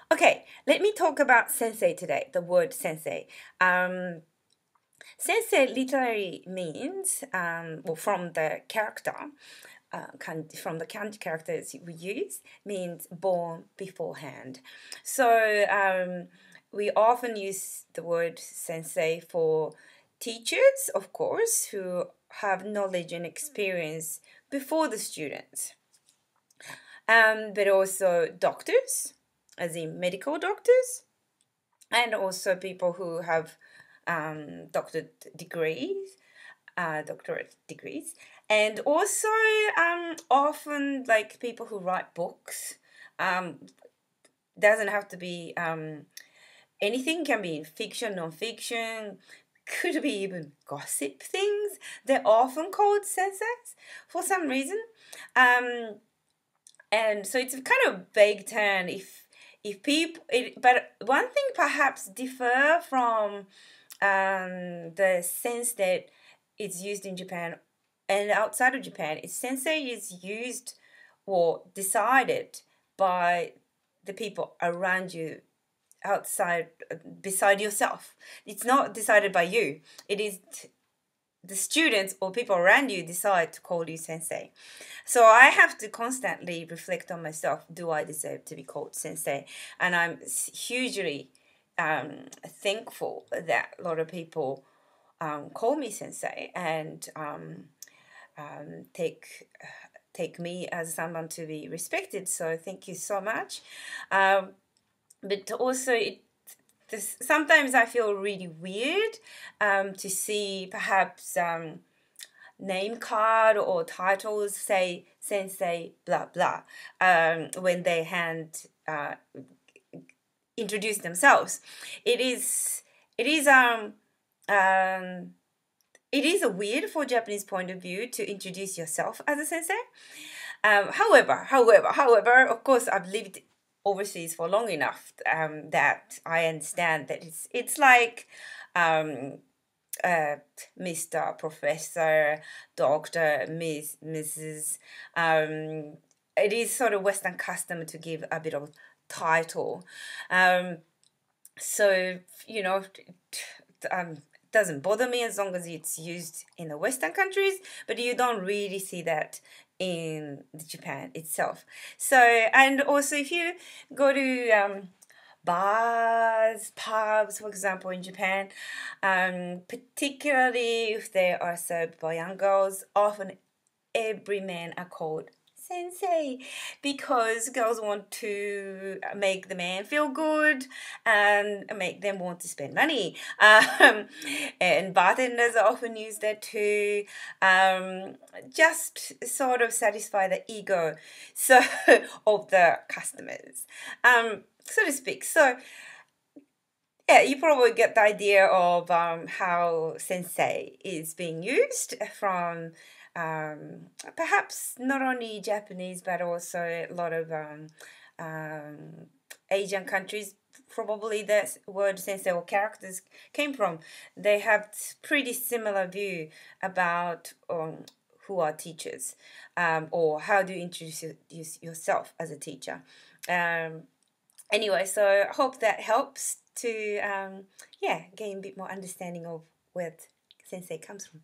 Okay, let me talk about sensei today, the word sensei. Sensei literally means, well, from the character, from the kanji characters we use, means born beforehand. So we often use the word sensei for teachers, of course, who have knowledge and experience before the students, but also doctors, as in medical doctors, and also people who have doctorate degrees, and also often like people who write books. Doesn't have to be anything, can be fiction, non-fiction, could be even gossip things. They're often called senseis for some reason. And so it's a kind of vague term if people, but one thing perhaps differ from the sense that it's used in Japan and outside of Japan is sensei is used or decided by the people around you, outside, beside yourself. It's not decided by you. It is the students or people around you decide to call you sensei. So I have to constantly reflect on myself. Do I deserve to be called sensei? And I'm hugely thankful that a lot of people call me sensei and take me as someone to be respected. So thank you so much. But also sometimes I feel really weird to see perhaps name card or titles say sensei blah blah when they introduce themselves. It is a weird for Japanese point of view to introduce yourself as a sensei. However, of course, I've lived overseas for long enough that I understand that it's like Mr. Professor, Doctor, Miss, Mrs. It is sort of Western custom to give a bit of title. So, you know, doesn't bother me as long as it's used in the Western countries, but you don't really see that in Japan itself. So, and also if you go to bars, pubs, for example, in Japan, particularly if they are served by young girls, often every man are called sensei because girls want to make the man feel good and make them want to spend money. And bartenders often use that too, just sort of satisfy the ego of the customers, so to speak. So yeah, you probably get the idea of how sensei is being used from perhaps not only Japanese but also a lot of Asian countries. Probably the word sensei or characters came from. They have pretty similar view about who are teachers, or how do you introduce yourself as a teacher. Anyway, so I hope that helps to gain a bit more understanding of where sensei comes from.